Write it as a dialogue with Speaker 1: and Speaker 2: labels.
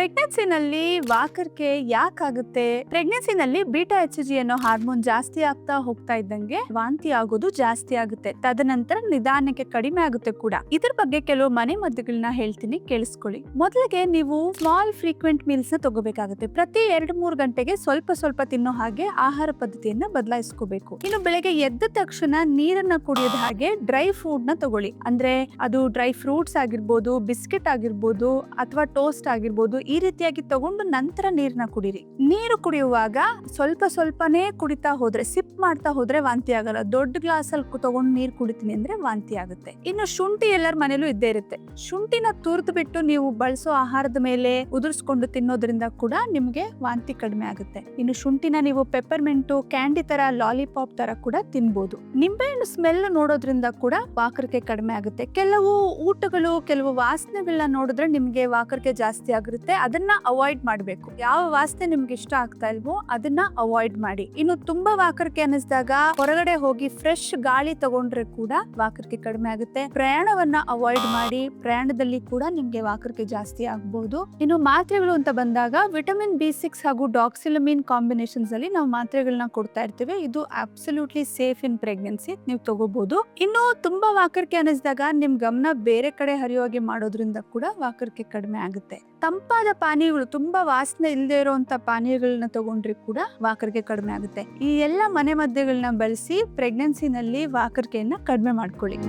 Speaker 1: ಪ್ರೆಗ್ನೆನ್ಸಿನಲ್ಲಿ ವಾಕರಿಕೆ ಯಾಕಾಗುತ್ತೆ? ಪ್ರೆಗ್ನೆನ್ಸಿನಲ್ಲಿ beta HCG ಅನ್ನೋ hormone ಜಾಸ್ತಿ ಆಗ್ತಾ ಹೋಗ್ತಾ ಇದ್ದಂಗೆ ವಾಂತಿ ಆಗೋದು ಜಾಸ್ತಿ ಆಗುತ್ತೆ. ತದನಂತರ ನಿಧಾನಕ್ಕೆ ಕಡಿಮೆ ಆಗುತ್ತೆ ಕೂಡ. ಇದ್ರ ಬಗ್ಗೆ ಕೆಲವು ಮನೆ ಮದ್ದುಗಳನ್ನ ಹೇಳ್ತೀನಿ, ಕೇಳಿಸ್ಕೊಳ್ಳಿ. ಮೊದಲಿಗೆ ನೀವು ಸ್ಮಾಲ್ ಫ್ರೀಕ್ವೆಂಟ್ ಮೀಲ್ಸ್ ನ ತಗೋಬೇಕಾಗುತ್ತೆ. ಪ್ರತಿ 2-3 ಗಂಟೆಗೆ ಸ್ವಲ್ಪ ಸ್ವಲ್ಪ ತಿನ್ನೋ ಹಾಗೆ ಆಹಾರ ಪದ್ಧತಿಯನ್ನ ಬದಲಾಯಿಸ್ಕೋಬೇಕು. ಇನ್ನು ಬೆಳಗ್ಗೆ ಎದ್ದ ತಕ್ಷಣ ನೀರನ್ನ ಕುಡಿಯೋದ ಹಾಗೆ ಡ್ರೈ ಫುಡ್ ನ ತಗೊಳ್ಳಿ. ಅಂದ್ರೆ ಅದು ಡ್ರೈ ಫ್ರೂಟ್ಸ್ ಆಗಿರ್ಬೋದು, ಬಿಸ್ಕೆಟ್ ಆಗಿರ್ಬೋದು ಅಥವಾ ಟೋಸ್ಟ್ ಆಗಿರ್ಬೋದು, ಈ ರೀತಿಯಾಗಿ ತಗೊಂಡು ನಂತರ ನೀರನ್ನ ಕುಡೀರಿ. ನೀರು ಕುಡಿಯುವಾಗ ಸ್ವಲ್ಪ ಸ್ವಲ್ಪನೇ ಕುಡಿತಾ ಹೋದ್ರೆ, ಸಿಪ್ ಮಾಡ್ತಾ ಹೋದ್ರೆ ವಾಂತಿ ಆಗಲ್ಲ. ದೊಡ್ಡ ಗ್ಲಾಸ್ ಅಲ್ಲಿ ತಗೊಂಡು ನೀರು ಕುಡಿತೀನಿ ಅಂದ್ರೆ ವಾಂತಿ ಆಗುತ್ತೆ. ಇನ್ನು ಶುಂಠಿ ಎಲ್ಲರ ಮನೇಲೂ ಇದ್ದೇ ಇರುತ್ತೆ. ಶುಂಠಿನ ತುರ್ದು ಬಿಟ್ಟು ನೀವು ಬಳಸೋ ಆಹಾರದ ಮೇಲೆ ಉದುರಿಸ್ಕೊಂಡು ತಿನ್ನೋದ್ರಿಂದ ಕೂಡ ನಿಮ್ಗೆ ವಾಂತಿ ಕಡಿಮೆ ಆಗುತ್ತೆ. ಇನ್ನು ಶುಂಠಿನ ನೀವು ಪೆಪ್ಪರ್ಮೆಂಟು, ಕ್ಯಾಂಡಿ ತರ, ಲಾಲಿಪಾಪ್ ತರ ಕೂಡ ತಿನ್ಬೋದು. ನಿಂಬೆಹಣ್ಣು ಸ್ಮೆಲ್ ನೋಡೋದ್ರಿಂದ ಕೂಡ ವಾಕರಿಕೆ ಕಡಿಮೆ ಆಗುತ್ತೆ. ಕೆಲವು ಊಟಗಳು, ಕೆಲವು ವಾಸನೆಗಳನ್ನ ನೋಡಿದ್ರೆ ನಿಮ್ಗೆ ವಾಕರಿಕೆ ಜಾಸ್ತಿ ಆಗಿರುತ್ತೆ. ಅದನ್ನ ಅವಾಯ್ಡ್ ಮಾಡ್ಬೇಕು. ಯಾವ ವಾಸನೆ ನಿಮ್ಗೆ ಇಷ್ಟ ಆಗ್ತಾ ಇಲ್ವೋ ಅದನ್ನ ಅವಾಯ್ಡ್ ಮಾಡಿ. ಇನ್ನು ತುಂಬಾ ವಾಕರಿಕೆ ಅನಿಸಿದಾಗ ಹೊರಗಡೆ ಹೋಗಿ ಫ್ರೆಶ್ ಗಾಳಿ ತಗೊಂಡ್ರೆ ಕೂಡ ವಾಕರಿಕೆ ಕಡಿಮೆ ಆಗುತ್ತೆ. ಪ್ರಯಾಣವನ್ನ ಅವಾಯ್ಡ್ ಮಾಡಿ. ಪ್ರಯಾಣದಲ್ಲಿ ಕೂಡ ನಿಮ್ಗೆ ವಾಕರಿಕೆ ಜಾಸ್ತಿ ಆಗಬಹುದು. ಇನ್ನು ಮಾತ್ರೆಗಳು ಅಂತ ಬಂದಾಗ ವಿಟಮಿನ್ B6 ಹಾಗೂ ಡಾಕ್ಸಿಲಮಿನ್ ಕಾಂಬಿನೇಷನ್ಸ್ ಅಲ್ಲಿ ನಾವು ಮಾತ್ರೆಗಳನ್ನ ಕೊಡ್ತಾ ಇರ್ತೀವಿ. ಇದು ಅಬ್ಸಲ್ಯೂಟ್ಲಿ ಸೇಫ್ ಇನ್ ಪ್ರೆಗ್ನೆನ್ಸಿ, ನೀವು ತಗೋಬಹುದು. ಇನ್ನು ತುಂಬಾ ವಾಕರಿಕೆ ಅನಿಸಿದಾಗ ನಿಮ್ ಗಮನ ಬೇರೆ ಕಡೆ ಹರಿಯೋಗೆ ಮಾಡೋದ್ರಿಂದ ಕೂಡ ವಾಕರಿಕೆ ಕಡಿಮೆ ಆಗುತ್ತೆ. ತಂಪಾದ ಪಾನೀಯಗಳು, ತುಂಬಾ ವಾಸನೆ ಇಲ್ಲದೆ ಇರುವಂತ ಪಾನೀಯಗಳನ್ನ ತಗೊಂಡ್ರೆ ಕೂಡ ವಾಕರಿಕೆ ಕಡಿಮೆ ಆಗುತ್ತೆ. ಈ ಎಲ್ಲ ಮನೆ ಮದ್ದುಗಳನ್ನ ಬಳಸಿ ಪ್ರೆಗ್ನೆನ್ಸಿನಲ್ಲಿ ವಾಕರಿಕೆಯನ್ನ ಕಡಿಮೆ ಮಾಡ್ಕೊಳ್ಳಿ.